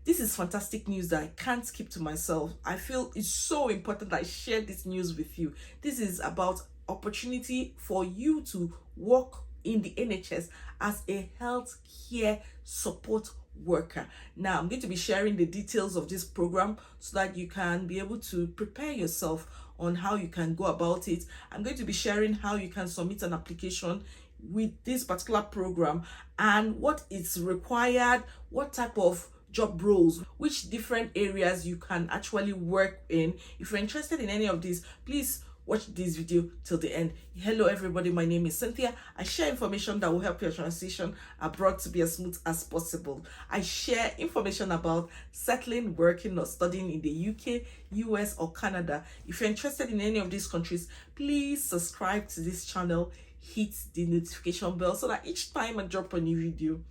This is fantastic news that I can't keep to myself. I feel it's so important that I share this news with you. This is about opportunity for you to work in the NHS as a healthcare support worker. Now, I'm going to be sharing the details of this program so that you can be able to prepare yourself on how you can go about it. I'm going to be sharing how you can submit an application with this particular program and what is required, what type of job roles, which different areas you can actually work in. If you're interested in any of these, please watch this video till the end. Hello everybody, my name is Cynthia. I share information that will help your transition abroad to be as smooth as possible. I share information about settling, working or studying in the UK, US or Canada. If you're interested in any of these countries, please subscribe to this channel, hit the notification bell so that each time I drop a new video,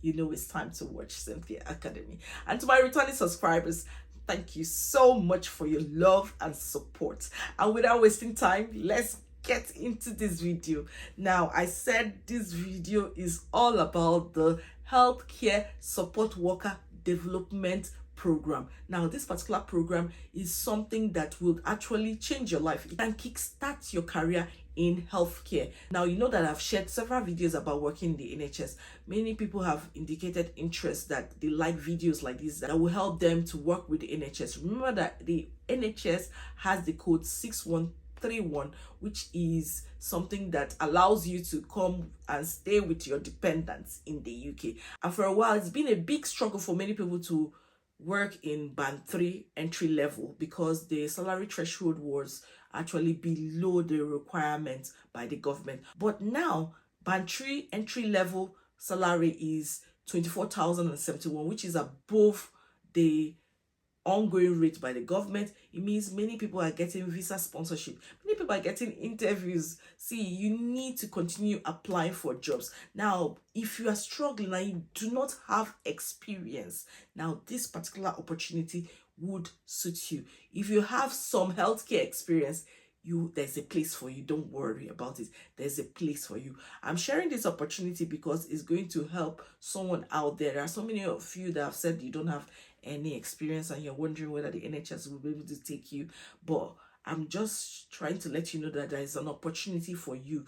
you know it's time to watch Cynthia Academy. And to my returning subscribers, thank you so much for your love and support. And without wasting time, let's get into this video. Now, I said this video is all about the Healthcare Support Worker Development Program. Now, this particular program is something that will actually change your life. It can kickstart your career in healthcare. Now, you know that I've shared several videos about working in the NHS. Many people have indicated interest that they like videos like this that will help them to work with the NHS. Remember that the NHS has the code 6131, which is something that allows you to come and stay with your dependents in the UK. And for a while, it's been a big struggle for many people to work in band 3 entry level because the salary threshold was actually below the requirement by the government. But now band 3 entry level salary is 24,071, which is above the ongoing rate by the government. It means many people are getting visa sponsorship, many people are getting interviews. See, you need to continue applying for jobs. Now, if you are struggling and you do not have experience, now this particular opportunity would suit you. If you have some healthcare experience, there's a place for you. Don't worry about it. There's a place for you. I'm sharing this opportunity because it's going to help someone out there. There are so many of you that have said you don't have any experience and you're wondering whether the NHS will be able to take you, but I'm just trying to let you know that there is an opportunity for you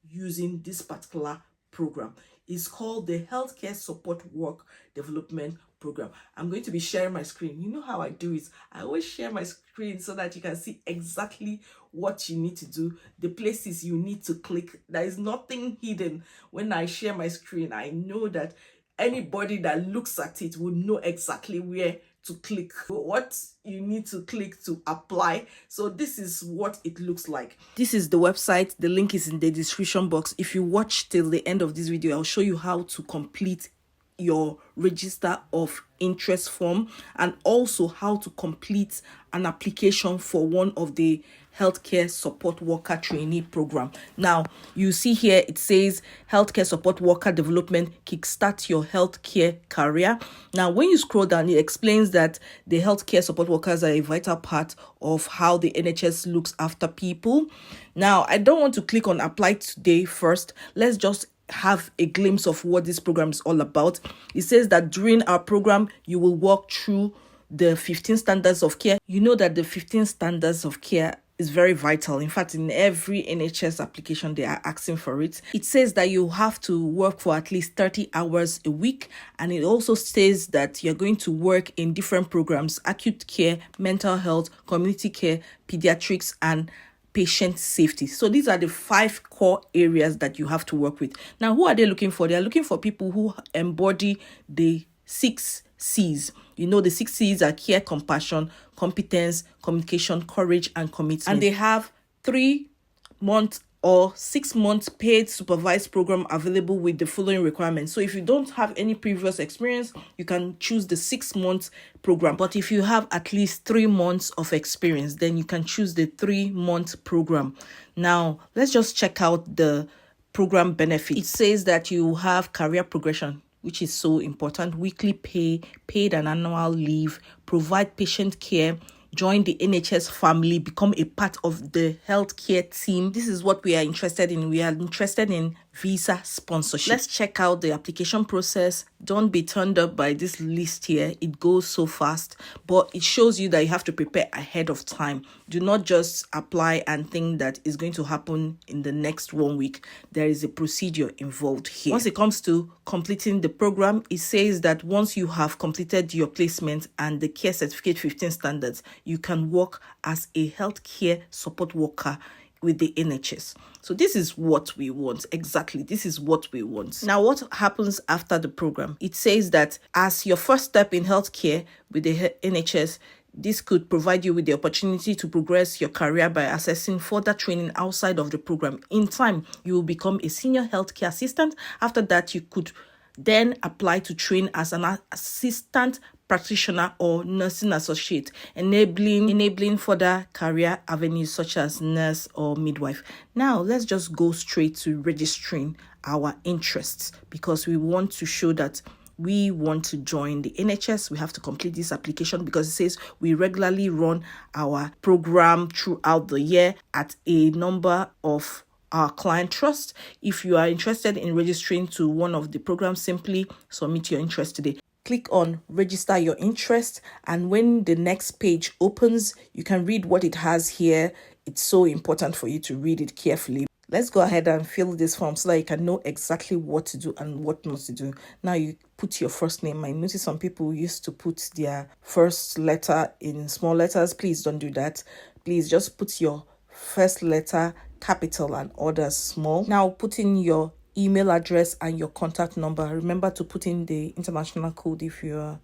using this particular program. It's called the Healthcare Support Work Development Program. I'm going to be sharing my screen. You know how I do it. I always share my screen so that you can see exactly what you need to do, the places you need to click. There is nothing hidden when I share my screen. I know that anybody that looks at it will know exactly where to click, what you need to click to apply. So this is what it looks like. This is the website. The link is in the description box. If you watch till the end of this video, I'll show you how to complete your register of interest form and also how to complete an application for one of the healthcare support worker trainee program. Now, you see here it says healthcare support worker development, kickstart your healthcare career. Now, when you scroll down, it explains that the healthcare support workers are a vital part of how the NHS looks after people. Now, I don't want to click on apply today first. Let's just have a glimpse of what this program is all about. It says that during our program, you will walk through the 15 standards of care. You know that the 15 standards of care is very vital. In fact, in every NHS application, they are asking for it. It says that you have to work for at least 30 hours a week. And it also says that you're going to work in different programs: acute care, mental health, community care, pediatrics, and patient safety. So these are the 5 core areas that you have to work with. Now, who are they looking for? They are looking for people who embody the 6 C's. You know, the 6 C's are care, compassion, competence, communication, courage, and commitment. And they have 3-month or 6 months paid supervised program available with the following requirements. So if you don't have any previous experience, you can choose the 6 months program. But if you have at least 3 months of experience, then you can choose the 3-month program. Now, let's just check out the program benefits. It says that you have career progression, which is so important, weekly pay, paid and annual leave, provide patient care, join the NHS family, become a part of the healthcare team. This is what we are interested in. We are interested in visa sponsorship. Let's check out the application process. Don't be turned up by this list here. It goes so fast, but it shows you that you have to prepare ahead of time. Do not just apply and think that it's going to happen in the next 1 week. There is a procedure involved here. Once it comes to completing the program, it says that once you have completed your placement and the Care Certificate 15 standards, you can work as a healthcare support worker with the NHS. So this is what we want. Exactly. This is what we want. Now, what happens after the program? It says that as your first step in healthcare with the NHS, this could provide you with the opportunity to progress your career by accessing further training outside of the program. In time, you will become a senior healthcare assistant. After that, you could then apply to train as an assistant practitioner or nursing associate, enabling further career avenues such as nurse or midwife. Now, let's just go straight to registering our interests, because we want to show that we want to join the NHS. We have to complete this application because it says we regularly run our program throughout the year at a number of our client trust. If you are interested in registering to one of the programs, simply submit your interest today. Click on register your interest, and when the next page opens, you can read what it has here. It's so important for you to read it carefully. Let's go ahead and fill this form so that you can know exactly what to do and what not to do. Now you put your first name. I notice some people used to put their first letter in small letters. Please don't do that. Please just put your first letter capital and others small. Now put in your email address and your contact number. Remember to put in the international code if you're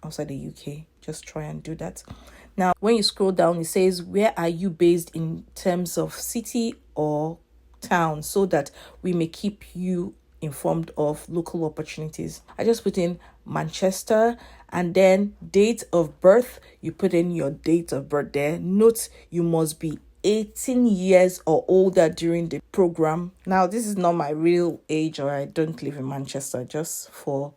outside the UK. Just try and do that. Now, when you scroll down, it says, where are you based in terms of city or town, so that we may keep you informed of local opportunities. I just put in Manchester, and then date of birth. You put in your date of birth there. Note you must be 18 years or older during the program. Now, this is not my real age, or I don't live in Manchester, just for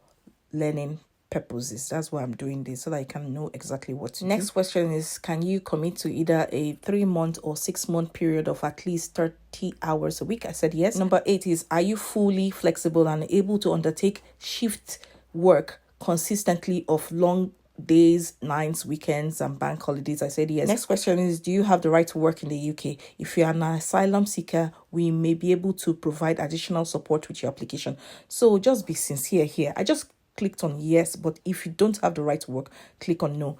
learning purposes. That's why I'm doing this, so that I can know exactly what to do. Next question is, can you commit to either a 3-month or 6-month period of at least 30 hours a week? I said yes. Number 8 is, are you fully flexible and able to undertake shift work consistently of long days, nights, weekends, and bank holidays? I said yes. Next question is, do you have the right to work in the UK? If you're an asylum seeker, we may be able to provide additional support with your application. So just be sincere here. I just clicked on yes, but if you don't have the right to work, click on no.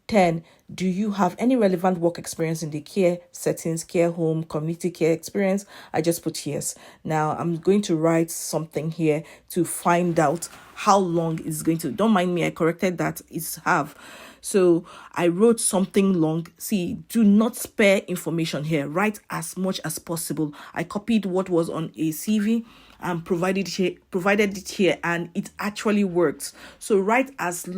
10, do you have any relevant work experience in the care settings, care home, community care experience? I just put yes. Now I'm going to write something here to find out how long it's going to. Don't mind me, I corrected that. It's have. So I wrote something long. See, do not spare information here. Write as much as possible. I copied what was on a CV and provided it here, and it actually works. So write as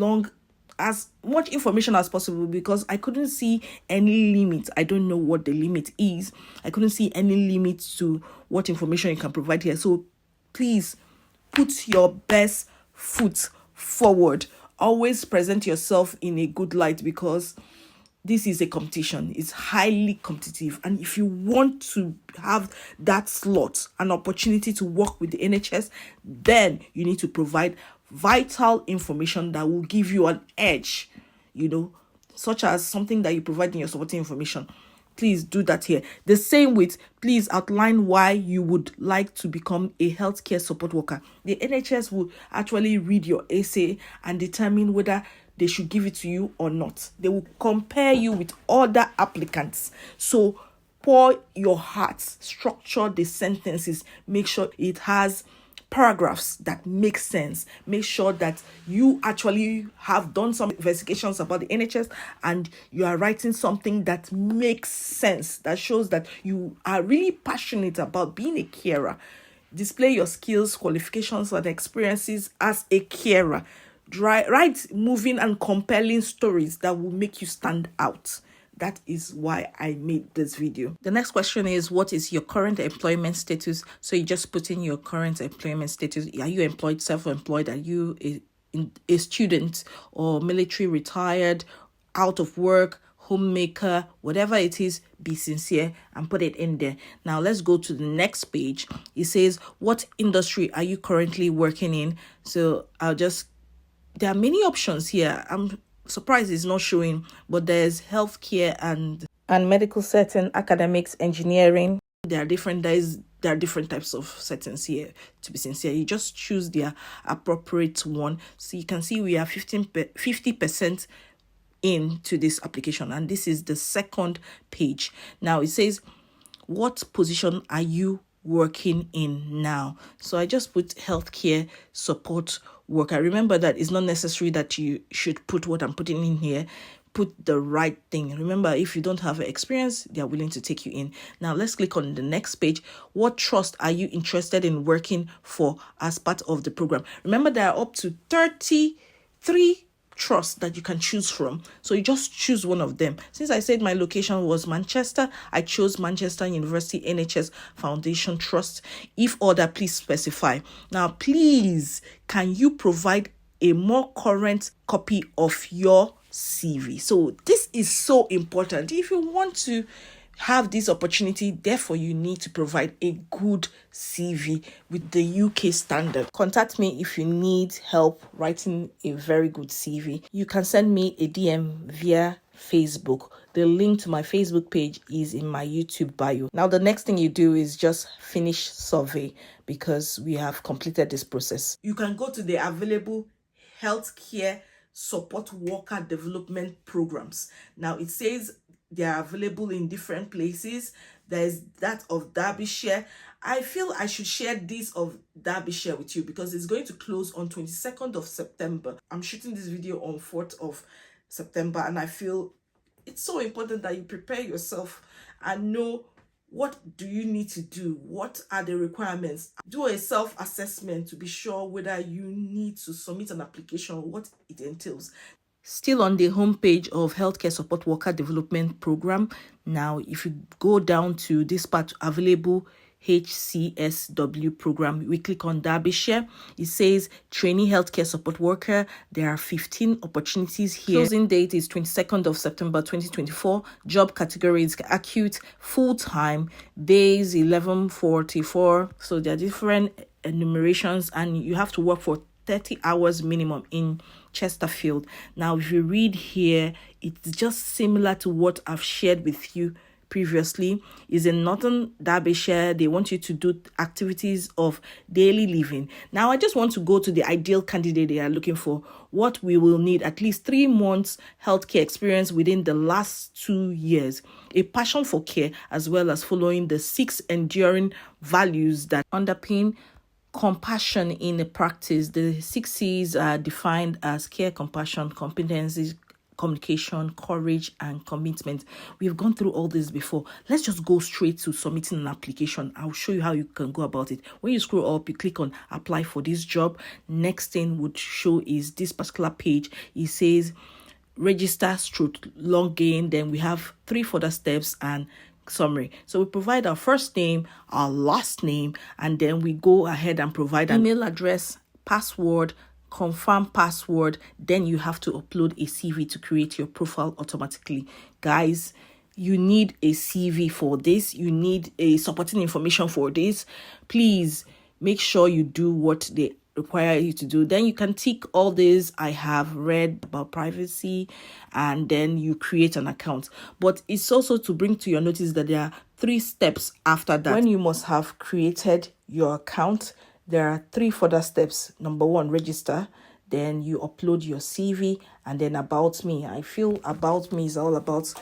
much information as possible, because I couldn't see any limit. I don't know what the limit is. I couldn't see any limit to what information you can provide here. So please put your best foot forward. Always present yourself in a good light, because this is a competition. It's highly competitive. And if you want to have that slot, an opportunity to work with the NHS, then you need to provide vital information that will give you an edge, such as something that you provide in your supporting information. Please do that here. The same with, please outline why you would like to become a healthcare support worker. The NHS will actually read your essay and determine whether they should give it to you or not. They will compare you with other applicants. So pour your heart, structure the sentences, make sure it has paragraphs that make sense. Make sure that you actually have done some investigations about the NHS and you are writing something that makes sense, that shows that you are really passionate about being a carer. Display your skills, qualifications, and experiences as a carer. Write moving and compelling stories that will make you stand out. That is why I made this video. The next question is, what is your current employment status? So you just put in your current employment status. Are you employed, self-employed? Are you a student or military retired, out of work, homemaker, whatever it is, be sincere and put it in there. Now let's go to the next page. It says, what industry are you currently working in? So there are many options here. I'm surprised it's not showing, but there's healthcare and medical setting, academics, engineering. There are different types of settings here. To be sincere, you just choose their appropriate one. So you can see we are 50% into this application, and this is the second page. Now it says, what position are you working in now? So I just put healthcare support worker. Remember that it's not necessary that you should put what I'm putting in here. Put the right thing. Remember, if you don't have experience, they are willing to take you in. Now let's click on the next page. What trust are you interested in working for as part of the program? Remember, there are up to 33 trusts that you can choose from, so you just choose one of them. Since I said my location was Manchester, I chose Manchester University NHS Foundation Trust. If order, please specify. Now please, can you provide a more current copy of your CV? So this is so important. If you want to have this opportunity, therefore you need to provide a good CV with the UK standard. Contact me if you need help writing a very good CV. You can send me a DM via Facebook. The link to my Facebook page is in my YouTube bio. Now the next thing you do is just finish survey, because we have completed this process. You can go to the available healthcare support worker development programs. Now it says they are available in different places. There's that of Derbyshire. I feel I should share this of Derbyshire with you because it's going to close on 22nd of September. I'm shooting this video on 4th of September, and I feel it's so important that you prepare yourself and know what do you need to do, what are the requirements. Do a self-assessment to be sure whether you need to submit an application, what it entails. Still on the homepage of Healthcare Support Worker Development Program. Now, if you go down to this part, available HCSW program, we click on Derbyshire. It says Trainee Healthcare Support Worker. There are 15 opportunities here. Closing date is 22nd of September 2024. Job category is acute, full-time, days 11:44. So there are different enumerations, and you have to work for 30 hours minimum in Chesterfield. Now, if you read here, it's just similar to what I've shared with you previously. Is in Northern Derbyshire. They want you to do activities of daily living. Now, I just want to go to the ideal candidate they are looking for. What we will need: at least 3 months healthcare experience within the last 2 years, a passion for care, as well as following the 6 enduring values that underpin compassion in a practice. The 6 C's are defined as care, compassion, competencies, communication, courage, and commitment. We've gone through all this before. Let's just go straight to submitting an application. I'll show you how you can go about it. When you scroll up, you click on apply for this job. Next thing would show is this particular page. It says register / login. Then we have 3 further steps and summary. So we provide our first name, our last name, and then we go ahead and provide an email address, password, confirm password. Then you have to upload a CV to create your profile automatically. Guys, you need a CV for this. You need a supporting information for this. Please make sure you do what they require you to do. Then you can tick all this I have read about privacy, and then you create an account. But it's also to bring to your notice that there are 3 steps after that. When you must have created your account, there are 3 further steps. Number 1, register. Then you upload your CV, and then about me. I feel about me is all about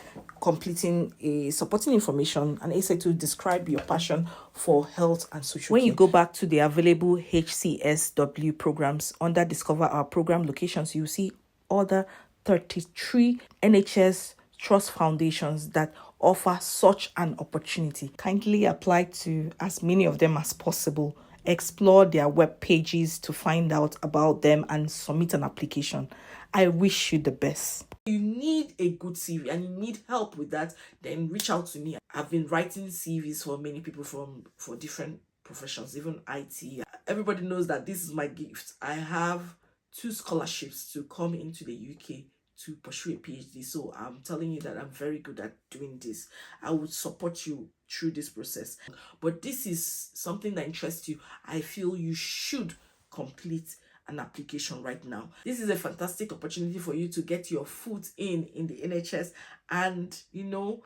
completing a supporting information and essay to describe your passion for health and social care. When you go back to the available HCSW programs under Discover Our Program Locations, you see other 33 NHS Trust Foundations that offer such an opportunity. Kindly apply to as many of them as possible. Explore their web pages to find out about them and submit an application. I wish you the best. You need a good CV and you need help with that, then reach out to me. I've been writing CVs for many people for different professions, even IT. Everybody knows that this is my gift. I have 2 scholarships to come into the UK to pursue a PhD. So I'm telling you that I'm very good at doing this. I would support you through this process. But this is something that interests you. I feel you should complete an application right now. This is a fantastic opportunity for you to get your foot in the NHS and, you know,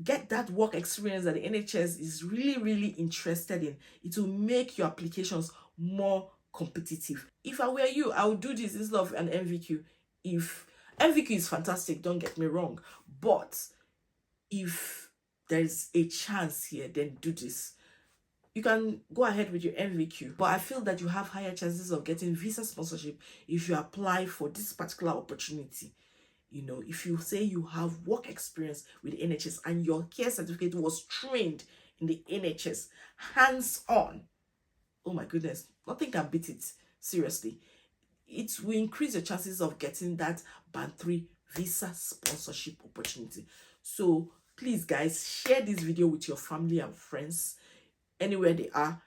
get that work experience that the NHS is really interested in. It will make your applications more competitive. If I were you, I would do this instead of an MVQ. If MVQ is fantastic, don't get me wrong, but if there's a chance here, then do this. You can go ahead with your MVQ, but I feel that you have higher chances of getting visa sponsorship if you apply for this particular opportunity. You know, if you say you have work experience with the NHS and your care certificate was trained in the NHS, hands-on, oh my goodness, nothing can beat it. Seriously, it will increase your chances of getting that band 3 visa sponsorship opportunity. So please guys, share this video with your family and friends anywhere they are.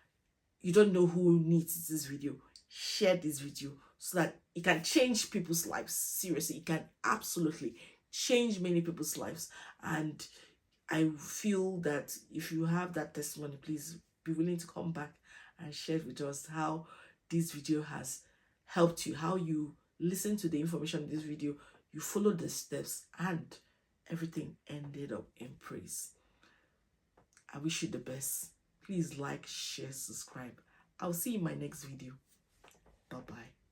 You don't know who needs this video. Share this video so that it can change people's lives. Seriously, it can absolutely change many people's lives. And I feel that if you have that testimony, please be willing to come back and share with us how this video has helped you, how you listen to the information in this video, you followed the steps, and everything ended up in praise. I wish you the best. Please like, share, subscribe. I'll see you in my next video. Bye-bye.